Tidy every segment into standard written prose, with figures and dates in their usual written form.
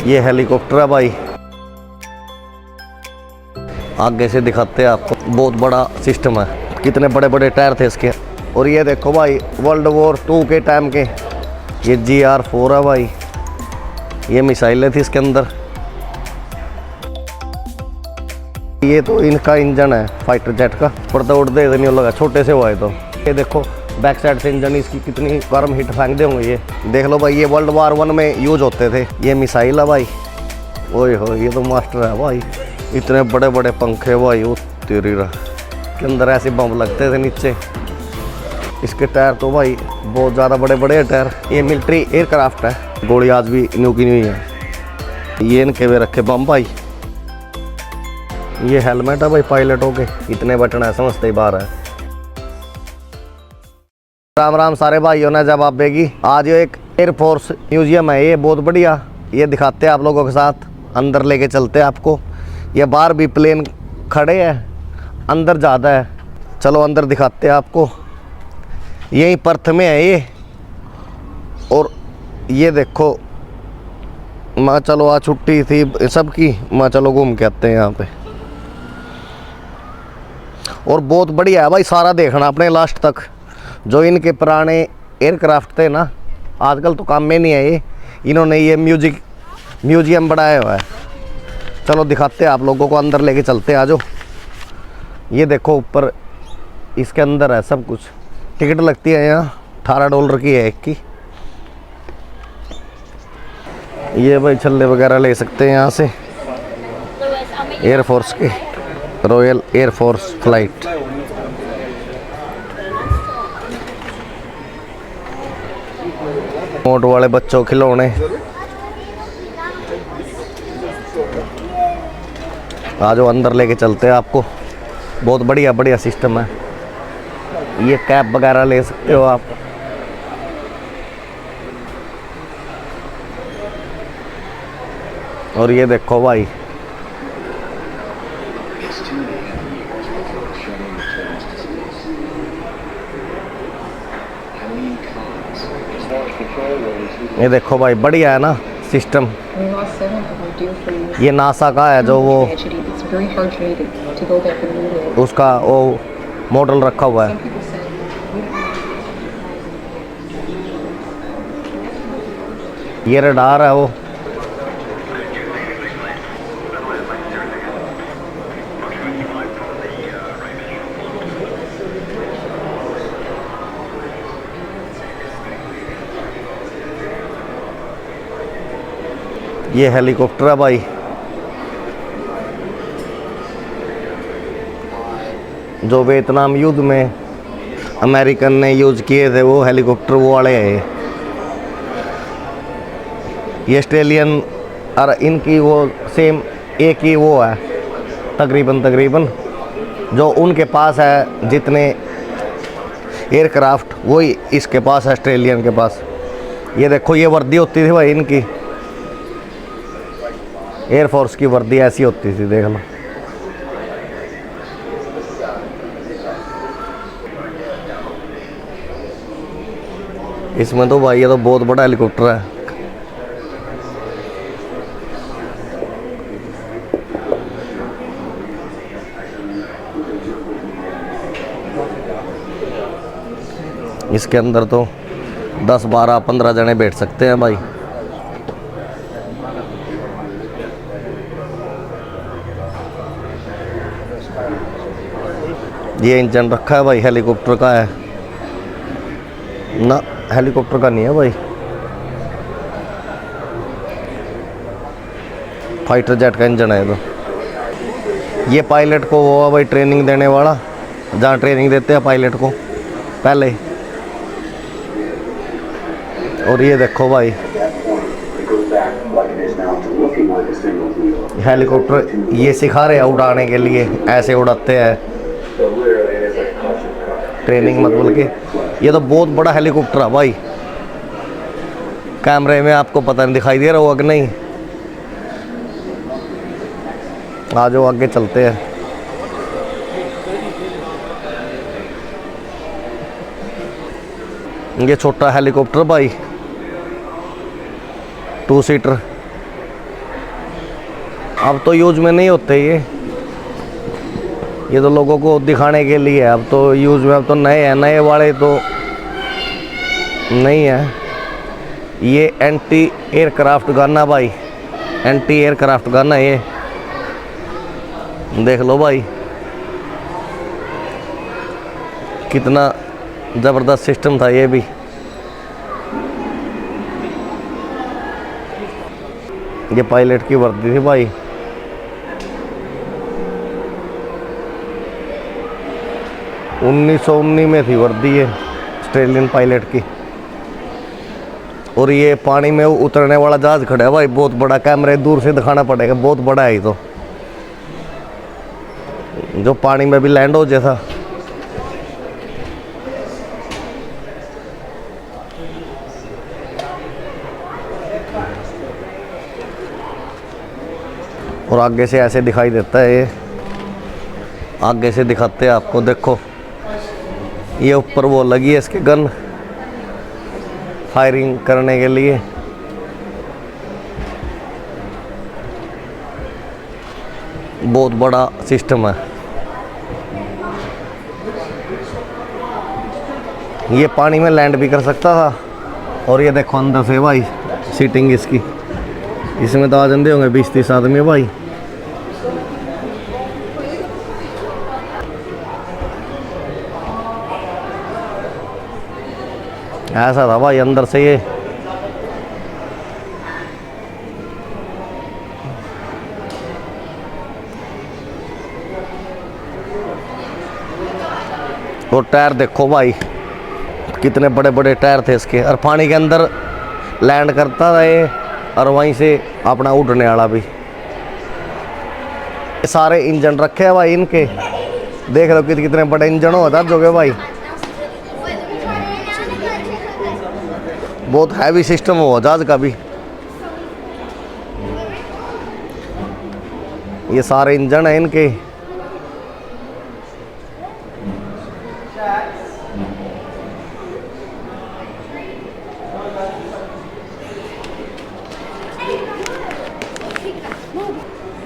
ये हेलीकॉप्टर है भाई। आगे से दिखाते हैं आपको, बहुत बड़ा सिस्टम है। कितने बड़े बड़े टायर थे इसके। और ये देखो भाई वर्ल्ड वॉर 2 के टाइम के ये GR4 है भाई। ये मिसाइलें थी इसके अंदर। ये तो इनका इंजन है फाइटर जेट का, पर तो उड़ते नहीं लगा, छोटे से हुआ है। तो ये देखो बैक साइड से इंजन इसकी कितनी गर्म हीट फेंकते होंगे। ये देख लो भाई, ये वर्ल्ड वार 1 में यूज होते थे। ये मिसाइल है भाई। ओए हो, ये तो मास्टर है भाई। इतने बड़े बड़े पंखे भाई, वो तेरी रहा के अंदर ऐसे बम लगते थे नीचे। इसके टायर तो भाई बहुत ज़्यादा बड़े बड़े टायर। ये मिलिट्री एयरक्राफ्ट है। गोली आज भी न्यू की न्यू है। ये इनके वे रखे बम भाई। ये हेलमेट है भाई पायलटों के। इतने बटन है, समझते ही बाहर है। राम राम सारे भाइयों ने जवाब देगी। आज ये एक एयरफोर्स म्यूजियम है, ये बहुत बढ़िया। ये दिखाते हैं आप लोगों के साथ, अंदर लेके चलते हैं आपको। ये बाहर भी प्लेन खड़े हैं, अंदर ज़्यादा है। चलो अंदर दिखाते हैं आपको। यहीं पर्थ में है ये। और ये देखो, माँ चलो आज छुट्टी थी सबकी, माँ चलो घूम के आते हैं यहाँ पे। और बहुत बढ़िया है भाई, सारा देखना अपने लास्ट तक। जो इनके पुराने एयरक्राफ्ट थे ना, आजकल तो काम में नहीं है ये। इन्होंने ये म्यूजियम बनाया हुआ है। चलो दिखाते हैं आप लोगों को, अंदर लेके चलते हैं। आ जाओ। ये देखो ऊपर इसके अंदर है सब कुछ। टिकट लगती है यहाँ $18 की है एक की। ये भाई छल्ले वगैरह ले सकते हैं यहाँ से। एयरफोर्स के, रॉयल एयरफोर्स फ्लाइट। मोट वाले बच्चों खिलौने। आ जाओ अंदर लेके चलते हैं आपको। बहुत बढ़िया बढ़िया सिस्टम है। ये कैप वगैरह ले सकते हो आप। और ये देखो भाई, ये देखो भाई बढ़िया है ना सिस्टम। ये नासा का है, जो वो उसका वो मॉडल रखा हुआ है। ये रडार है वो। ये हेलीकॉप्टर है भाई। जो वियतनाम युद्ध में अमेरिकन ने यूज किए थे, वो हेलीकॉप्टर वो वाले हैं। ये ऑस्ट्रेलियन और इनकी वो सेम एक ही वो है तकरीबन जो उनके पास है। जितने एयरक्राफ्ट वही इसके पास है, ऑस्ट्रेलियन के पास। ये देखो ये वर्दी होती थी भाई इनकी, एयरफोर्स की वर्दी ऐसी होती थी, देख लो। इसमें तो भाई ये तो बहुत बड़ा हेलीकॉप्टर है। इसके अंदर तो 10, 12, 15 जने बैठ सकते हैं भाई। ये इंजन रखा है भाई, हेलीकॉप्टर का है ना, हेलीकॉप्टर का नहीं है भाई, फाइटर जेट का इंजन है। तो ये पायलट को वो है भाई ट्रेनिंग देने वाला, जहाँ ट्रेनिंग देते हैं पायलट को पहले। और ये देखो भाई हेलीकॉप्टर ये सिखा रहे हैं उड़ाने के लिए, ऐसे उड़ाते हैं ट्रेनिंग मतलब के। ये तो बहुत बड़ा हेलीकॉप्टर है भाई। कैमरे में आपको पता नहीं दिखाई दे रहा होगा कि नहीं। आ जाओ आगे चलते हैं। ये छोटा हेलीकॉप्टर भाई, 2 सीटर। अब तो यूज में नहीं होते ये तो लोगों को दिखाने के लिए है। अब तो यूज में, अब तो नए हैं, नए वाले तो नहीं है। ये एंटी एयरक्राफ्ट गन है भाई, एंटी एयरक्राफ्ट गन है ये, देख लो भाई कितना ज़बरदस्त सिस्टम था ये भी। ये पायलट की वर्दी थी भाई। उन्नीस में थी वर्दी ये ऑस्ट्रेलियन पायलट की। और ये पानी में उतरने वाला जहाज खड़ा है भाई, बहुत बड़ा, कैमरे दूर से दिखाना पड़ेगा, बहुत बड़ा है ये तो, जो पानी में भी लैंड हो जैसा। और आगे से ऐसे दिखाई देता है ये, आगे से दिखाते हैं आपको, देखो ये ऊपर वो लगी है इसके गन फायरिंग करने के लिए। बहुत बड़ा सिस्टम है ये, पानी में लैंड भी कर सकता था। और ये देखो अंदर से भाई सीटिंग इसकी, इसमें तो आ जाते होंगे 20-30 आदमी भाई। ऐसा था भाई अंदर से ये। और टायर देखो भाई कितने बड़े बड़े टायर थे इसके, और पानी के अंदर लैंड करता था ये, और वहीं से अपना उड़ने वाला भी। सारे इंजन रखे हैं भाई इनके, देख लो कितने बड़े इंजन होता जो के भाई, बहुत हैवी सिस्टम हो जहाज का भी। ये सारे इंजन है इनके।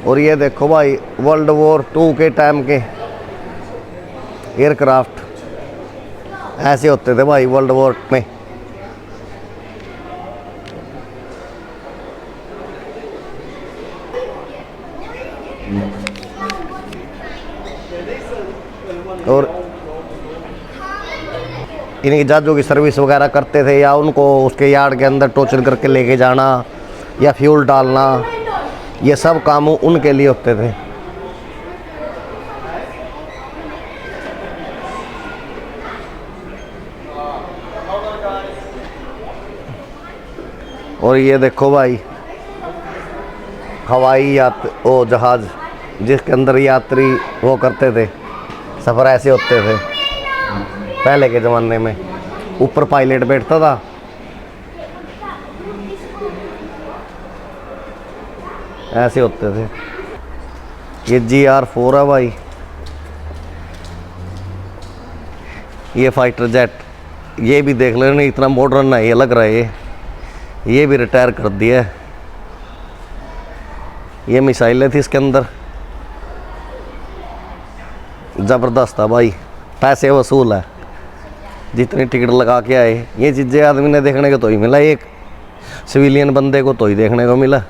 और ये देखो भाई वर्ल्ड वॉर 2 के टाइम के एयरक्राफ्ट ऐसे होते थे भाई वर्ल्ड वॉर में। और इनकी जहाज़ों की सर्विस वगैरह करते थे, या उनको उसके यार्ड के अंदर टॉर्चर करके लेके जाना या फ्यूल डालना, ये सब काम उनके लिए होते थे। और ये देखो भाई हवाई जहाज़ जिसके अंदर यात्री वो करते थे, सफ़र ऐसे होते थे पहले के ज़माने में। ऊपर पायलट बैठता था, ऐसे होते थे। ये GR4 है भाई, ये फाइटर जेट, ये भी देख लो नहीं इतना मॉडर्न है ये लग रहा है। ये भी रिटायर कर दिया है। ये मिसाइलें थी इसके अंदर, ज़बरदस्त था भाई, पैसे वसूल है, जितनी टिकट लगा के आए। ये चीज़ें आदमी ने देखने को तो ही मिला, एक सिविलियन बंदे को तो ही देखने को मिला।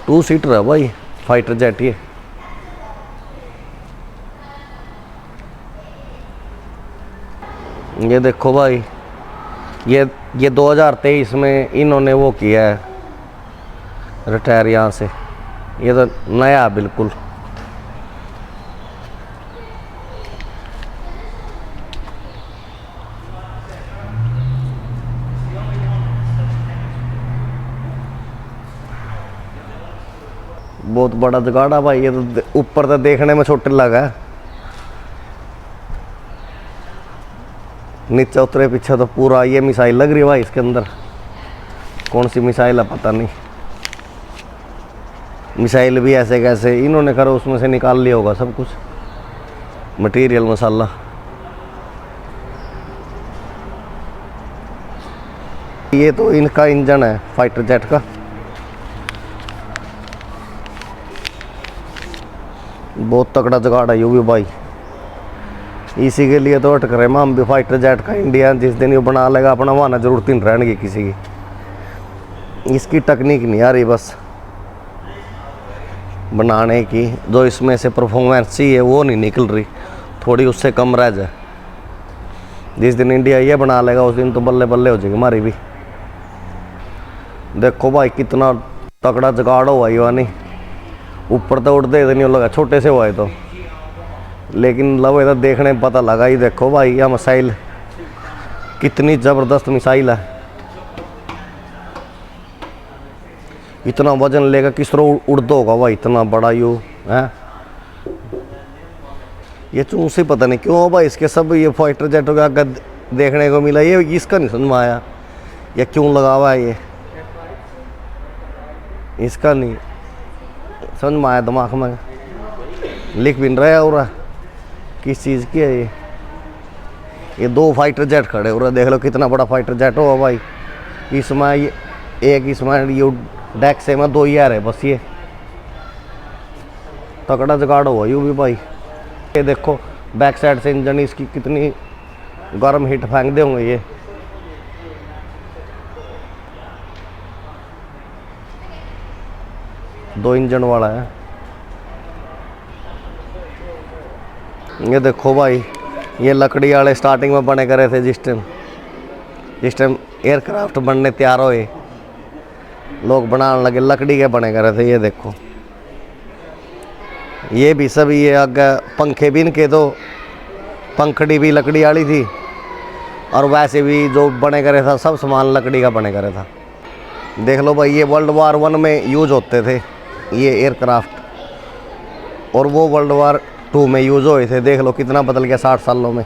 टू सीटर है भाई फाइटर जेट ये देखो भाई ये 2023 में इन्होंने वो किया है रिटायर यहाँ से। ये तो नया बिल्कुल। बहुत बड़ा जगाड़ा भाई, ये तो ऊपर तो देखने में छोटे लगा है, नीचे उतरे पीछे तो पूरा ये मिसाइल लग रही है भाई इसके अंदर। कौन सी मिसाइल है पता नहीं, मिसाइल भी ऐसे कैसे इन्होंने करो उसमें से निकाल लिया होगा सब कुछ। मटेरियल मसाला। ये तो इनका इंजन है फाइटर जेट का। बहुत तगड़ा जुगाड़ है यू भी भाई। इसी के लिए तो अटक रहे हम भी फाइटर जेट का। इंडिया जिस दिन ये बना लेगा अपना वहां जरूरत नहीं रहने किसी की। इसकी टेक्निक नहीं आ रही बस बनाने की, जो इसमें से परफॉर्मेंस चाहिए वो नहीं निकल रही, थोड़ी उससे कम रह जाए। जिस दिन इंडिया ये बना लेगा उस दिन तो बल्ले बल्ले हो जाएगी हमारी भी। देखो भाई कितना तगड़ा जुगाड़ हुआ ये नहीं। ऊपर तो उड़ते नहीं लगा, छोटे से हुआ है तो, लेकिन लो इधर देखने में पता लगा। ही देखो भाई यह मिसाइल कितनी ज़बरदस्त मिसाइल है। इतना वजन लेगा किस तरह उड़ता होगा भाई, इतना बड़ा यू है। ये चूं से पता नहीं क्यों भाई इसके सब ये फाइटर जेटों का आगे देखने को मिला। ये इसका नहीं समझ में आया या क्यों लगा हुआ है ये, इसका नहीं समझ में आया दिमाग में। लिख भी नहीं रहा है और किस चीज़ की है ये दो फाइटर जेट खड़े हो रहे, देख लो कितना बड़ा फाइटर जेट होगा भाई। इसमें ये एक इसमें यू डेक से में 2 ही आ रहे बस। ये तगड़ा जुगाड़ हुआ यू भी भाई। ये देखो बैक साइड से इंजन इसकी कितनी गर्म हीट फेंक दे होंगे ये। दो इंजन वाला है ये। देखो भाई ये लकड़ी वाले स्टार्टिंग में बने करे थे जिस टाइम एयरक्राफ्ट बनने तैयार हुए, लोग बनाने लगे लकड़ी के बने करे थे। ये देखो ये भी सब, ये आगे पंखे भी इनके तो पंखड़ी भी लकड़ी वाली थी, और वैसे भी जो बने करे था सब सामान लकड़ी का बने करे था। देख लो भाई ये वर्ल्ड वार 1 में यूज होते थे ये एयरक्राफ्ट, और वो वर्ल्ड वार 2 में यूज हुए थे। देख लो कितना बदल गया 60 सालों में।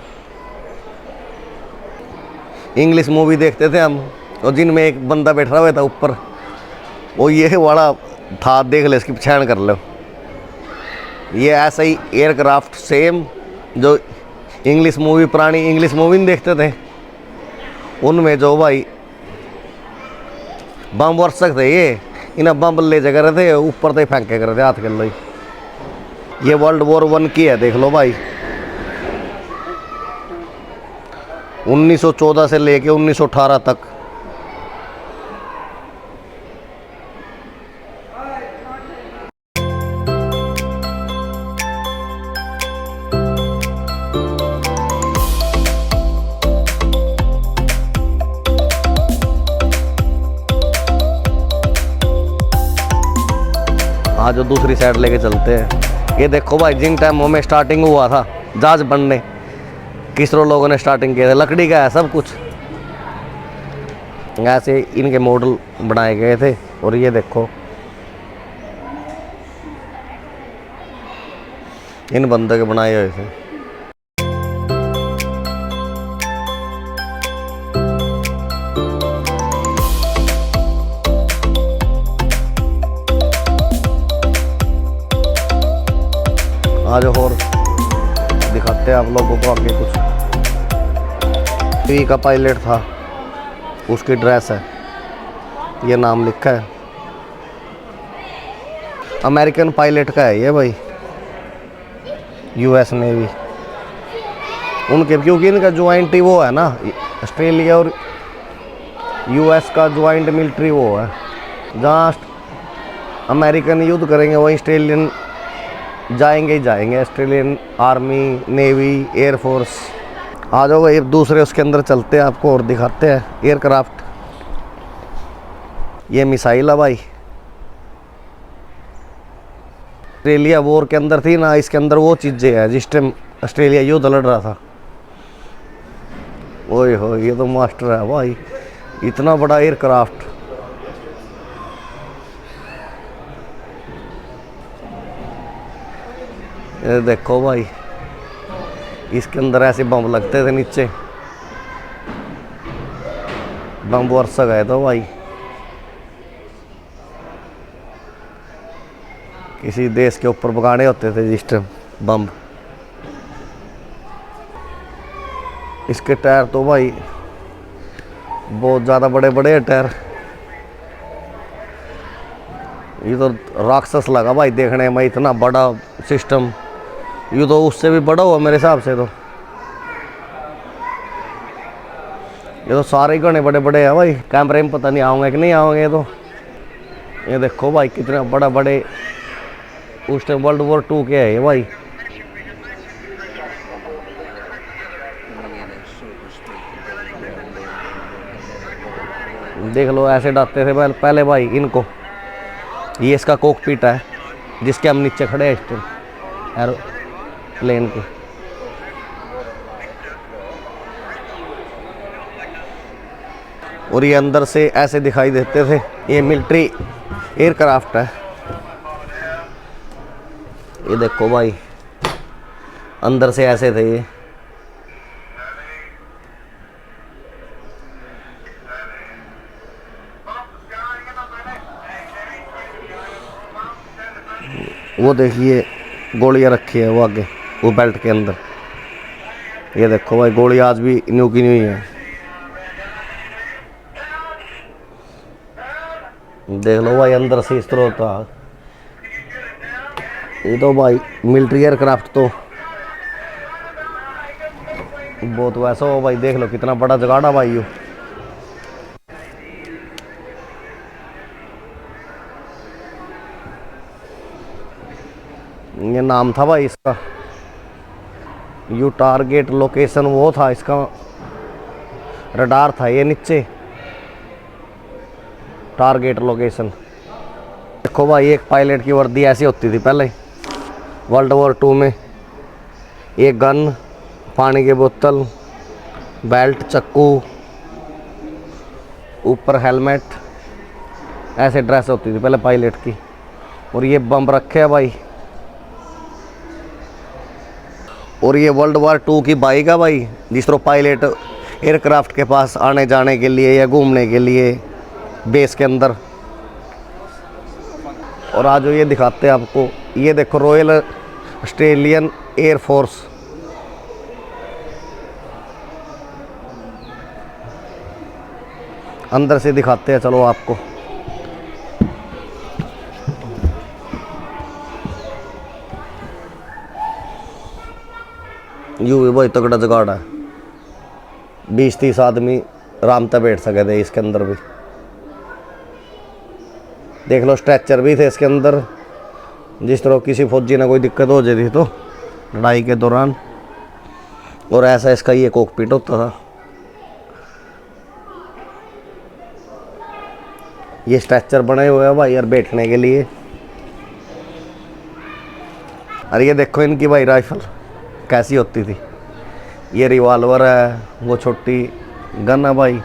इंग्लिश मूवी देखते थे हम, और जिनमें एक बंदा बैठा हुआ था ऊपर, वो ये वाला था, देख ले इसकी पहचान कर लो। ये ऐसा ही एयरक्राफ्ट सेम जो इंग्लिश मूवी, पुरानी इंग्लिश मूवी नहीं देखते थे उनमें जो भाई बम वर्षक थे, ये इन्हें बम ले जा रहे थे ऊपर से फेंके कर रहे थे हाथ के लो। ये वर्ल्ड वॉर 1 की है, देख लो भाई 1914 से लेके 1918 तक। आज दूसरी साइड लेके चलते हैं। ये देखो भाई जिन टाइमों में स्टार्टिंग हुआ था जहाज बनने, किस तरह लोगों ने स्टार्टिंग किया था, लकड़ी का है सब कुछ। ऐसे इनके मॉडल बनाए गए थे। और ये देखो इन बंदों के बनाए हुए थे। आज और दिखाते हैं आप लोगों को आगे कुछ। का पायलट था, उसकी ड्रेस है, ये नाम लिखा है। अमेरिकन पायलट का है ये भाई, यूएस नेवी उनके, क्योंकि इनका ज्वाइंट ही वो है ना, ऑस्ट्रेलिया और यूएस का ज्वाइंट मिलिट्री वो है। जहाँ अमेरिकन युद्ध करेंगे वहीं ऑस्ट्रेलियन जाएंगे ही जाएंगे, ऑस्ट्रेलियन आर्मी, नेवी, एयरफोर्स। आ जाओ भाई दूसरे उसके अंदर चलते हैं, आपको और दिखाते हैं एयरक्राफ्ट। ये मिसाइल है भाई, ऑस्ट्रेलिया वॉर के अंदर थी ना, इसके अंदर वो चीज़ें हैं जिस टाइम ऑस्ट्रेलिया युद्ध लड़ रहा था। ओए हो ये तो मास्टर है भाई, इतना बड़ा एयरक्राफ्ट। ये देखो भाई इसके अंदर ऐसे बम लगते थे नीचे, बम वर्षा गए तो भाई किसी देश के ऊपर भगाने होते थे जिस टाइम बम। इसके टायर तो भाई बहुत ज़्यादा बड़े बड़े हैं टायर। ये तो राक्षस लगा भाई देखने में, इतना बड़ा सिस्टम। ये तो उससे भी बड़ा हुआ मेरे हिसाब से। तो ये तो सारे घने बड़े बड़े हैं भाई। कैमरे में पता नहीं आओगे कि नहीं आओगे। तो ये देखो भाई कितने बड़ा बड़े उस टाइम World War II के है ये भाई। देख लो ऐसे डालते थे पहले भाई इनको। ये इसका कॉकपिट है जिसके हम नीचे खड़े हैं इस टाइम एरोप्लेन के। और ये अंदर से ऐसे दिखाई देते थे। ये मिलिट्री एयरक्राफ्ट है। ये देखो भाई अंदर से ऐसे थे ये। वो देखिए गोलियां रखी है वो आगे वो बेल्ट के अंदर। ये देखो भाई गोली आज भी न्यू की न्यू ही है। देख लो भाई अंदर से इस तरह होता। ये तो भाई मिलिट्री एयरक्राफ्ट तो बहुत वैसा हो भाई। देख लो कितना बड़ा जगाड़ा भाई यो। ये नाम था भाई इसका। यू टारगेट लोकेशन वो था इसका, रडार था ये नीचे टारगेट लोकेशन। देखो भाई एक पायलट की वर्दी ऐसी होती थी पहले World War II में। एक गन, पानी की बोतल, बेल्ट, चक्कू, ऊपर हेलमेट, ऐसे ड्रेस होती थी पहले पायलट की। और ये बम रखे है भाई। और ये World War II की बाइक है भाई जिस तरह पायलट एयरक्राफ्ट के पास आने जाने के लिए या घूमने के लिए बेस के अंदर। और आज ये दिखाते हैं आपको। ये देखो रॉयल ऑस्ट्रेलियन एयर फोर्स। अंदर से दिखाते हैं चलो आपको। यू भी भाई तगड़ा जगाड़ है। 20-30 आदमी आराम से बैठ सके थे इसके अंदर भी। देख लो स्ट्रेचर भी थे इसके अंदर जिस तरह किसी फौजी ने कोई दिक्कत हो जाती तो लड़ाई के दौरान। और ऐसा इसका ये कॉकपिट होता था। ये स्ट्रेचर बने हुए हैं भाई यार बैठने के लिए। अरे ये देखो इनकी भाई राइफल कैसी होती थी। ये रिवॉल्वर है, वो छोटी गन है भाई।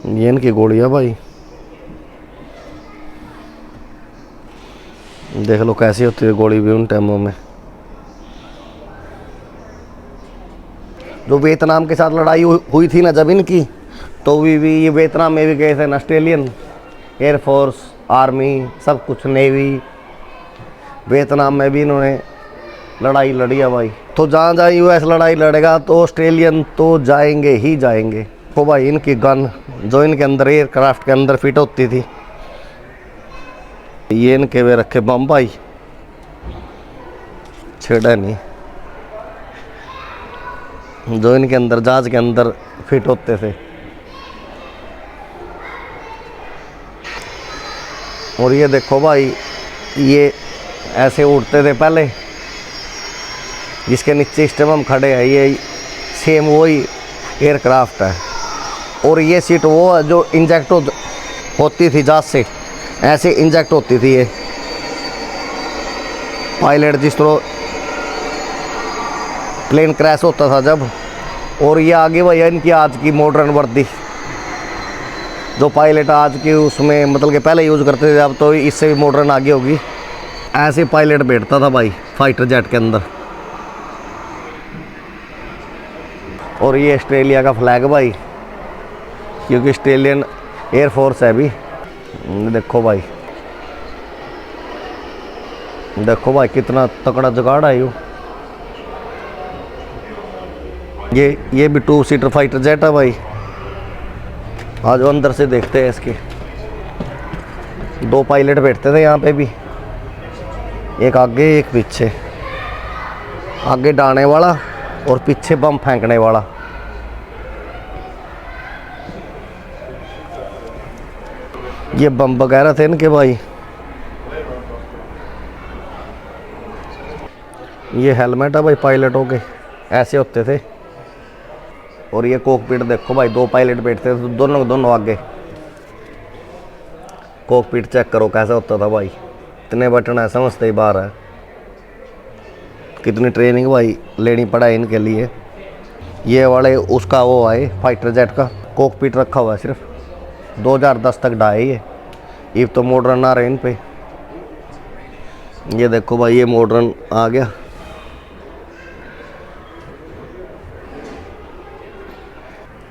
ये इनकी गोली है भाई। देख लो कैसी होती है गोली भी उन टाइमों में। जो वियतनाम के साथ लड़ाई हुई थी ना जब इनकी, तो भी ये वियतनाम में भी गए थे। ऑस्ट्रेलियन एयरफोर्स, आर्मी, सब कुछ, नेवी, वियतनाम में भी इन्होंने लड़ाई लड़ी है भाई। तो जहाँ जहाँ US लड़ाई लड़ेगा तो ऑस्ट्रेलियन तो जाएंगे ही जाएंगे। तो भाई इनकी गन जो इनके अंदर एयरक्राफ्ट के अंदर फिट होती थी। ये इनके वे रखे बम भाई, छेड़ा नहीं, जो इनके अंदर जहाज के अंदर फिट होते थे। और ये देखो भाई ये ऐसे उड़ते थे पहले जिसके नीचे इस टाइम हम खड़े हैं। ये सेम वही एयरक्राफ्ट है। और ये सीट वो है जो इंजेक्ट होती थी जहाज से, ऐसे इंजेक्ट होती थी ये। पायलट जिस तरह प्लेन क्रैश होता था जब। और ये आगे भाई इनकी आज की मॉडर्न वर्दी जो पायलट आज की उसमें मतलब कि पहले यूज़ करते थे, अब तो इससे भी मॉडर्न आगे होगी। ऐसे पायलट बैठता था भाई फाइटर जेट के अंदर। और ये ऑस्ट्रेलिया का फ्लैग भाई, क्योंकि ऑस्ट्रेलियन एयरफोर्स है अभी। देखो भाई, देखो भाई कितना तगड़ा जुगाड़ है। ये भी 2 सीटर फाइटर जेट है भाई। आज अंदर से देखते हैं इसके। 2 पायलट बैठते थे यहाँ पे भी, एक आगे एक पीछे। आगे डालने वाला और पीछे बम फेंकने वाला। ये बम वगैरह थे इनके भाई। ये हेलमेट है भाई पायलटों के, ऐसे होते थे। और ये कॉकपिट देखो भाई, 2 पायलट बैठते थे तो दोनों आगे। कॉकपिट चेक करो कैसा होता था भाई। इतने बटन है, समझते ही बाहर है। कितनी ट्रेनिंग भाई लेनी पड़ा है इनके लिए। ये वाले उसका वो आए फाइटर जेट का कॉकपिट रखा हुआ है सिर्फ। 2010 तक डाए ये तो मॉडर्न आ रहे इन पे। ये देखो भाई, ये मॉडर्न आ गया।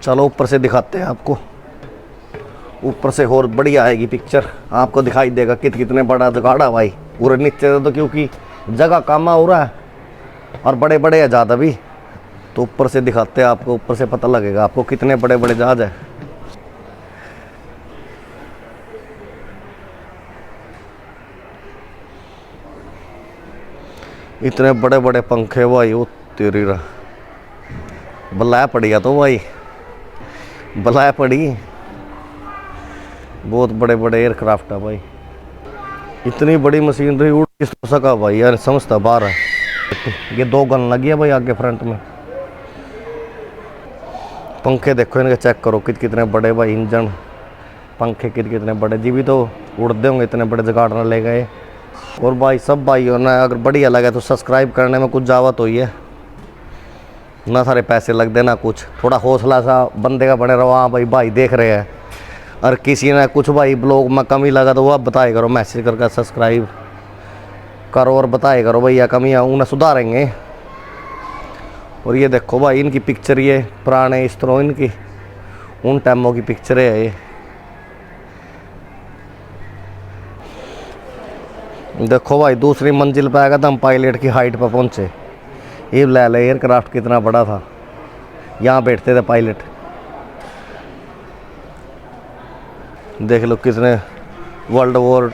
चलो ऊपर से दिखाते हैं आपको। ऊपर से और बढ़िया आएगी पिक्चर, आपको दिखाई देगा कितने बड़ा जुगाड़ा भाई। पूरे नीचे तो क्योंकि जगह कम हो रहा है और बड़े बड़े है ज़्यादा भी, तो ऊपर से दिखाते हैं आपको। ऊपर से पता लगेगा आपको कितने बड़े बड़े जहाज है। इतने बड़े बड़े पंखे भाई, वो तेरी रहा बलाया पड़िया तो भाई, बलाया पड़ी। बहुत बड़े बड़े एयरक्राफ्ट है भाई। इतनी बड़ी मशीनरी उड़ किस सका भाई यार, समझता बाहर है। ये 2 गन लगी है भाई आगे फ्रंट में। पंखे देखो इनके, चेक करो कितने बड़े भाई इंजन, पंखे कितने बड़े। जी भी तो उड़ते होंगे, इतने बड़े जुगाड़ ले गए। और भाई सब भाइयों ने अगर बढ़िया लगा तो सब्सक्राइब करने में कुछ जावत हुई है ना, सारे पैसे लग देना कुछ। थोड़ा हौसला सा बंदे का बने रहो। हाँ भाई देख रहे हैं। और किसी ने कुछ भाई ब्लॉग में कमी लगा तो वो आप बताए करो, मैसेज करके सब्सक्राइब करो और बताए करो भैया कमियाँ, उन्हें सुधारेंगे। और ये देखो भाई इनकी पिक्चर, ये पुराने इस तरह इनकी उन टाइमों की पिक्चर है ये। देखो भाई दूसरी मंजिल पे आएगा तो हम पायलट की हाइट पर पहुंचे। ये ले ले एयरक्राफ्ट कितना बड़ा था, यहाँ बैठते थे पायलट। देख लो कितने वर्ल्ड वॉर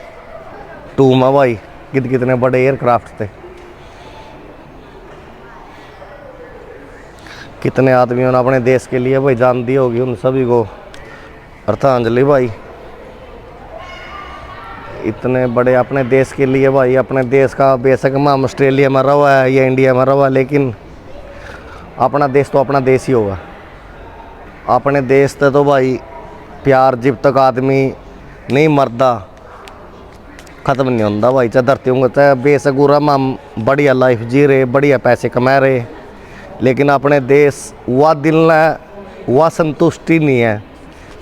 2 में भाई कितने बड़े एयरक्राफ्ट थे। कितने आदमियों ने अपने देश के लिए भाई जान दी होगी, उन सभी को श्रद्धांजलि भाई। इतने बड़े अपने देश के लिए भाई, अपने देश का बेशक हम ऑस्ट्रेलिया में रहा है या इंडिया में रहा है, लेकिन अपना देश तो अपना देश ही होगा। अपने देश से तो भाई प्यार जब तक आदमी नहीं मरदा ख़त्म नहीं होता भाई। चाहे धरती होंगे चाहे बेशक हम बढ़िया लाइफ जी रहे, बढ़िया पैसे कमा रहे, लेकिन अपने देश वह दिल न वह संतुष्टि नहीं है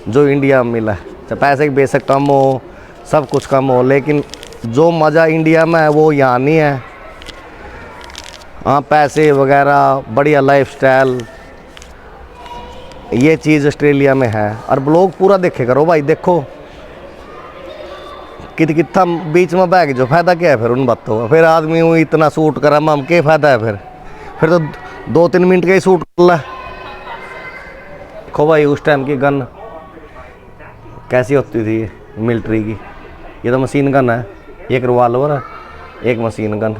जो इंडिया में मिला है। चाहे पैसे बेशक कम हो, सब कुछ कम हो, लेकिन जो मज़ा इंडिया में है वो यहाँ नहीं है। हाँ पैसे वगैरह, बढ़िया लाइफस्टाइल, ये चीज़ ऑस्ट्रेलिया में है। और ब्लॉग पूरा देखे करो भाई। देखो कितना बीच में बैग जो फ़ायदा क्या है फिर उन बातों का। फिर आदमी वो इतना शूट करा हम क्या फ़ायदा है फिर तो 2-3 मिनट का ही शूट कर ला। देखो भाई उस टाइम की गन कैसी होती थी मिलिट्री की। ये तो मशीन गन है, एक रिवॉल्वर है, एक मशीन गन।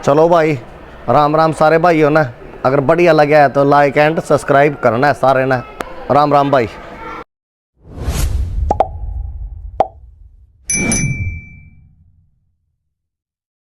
चलो भाई राम राम सारे भाइयों ने। अगर बढ़िया लगा है तो लाइक एंड सब्सक्राइब करना है सारे ने। राम राम भाई।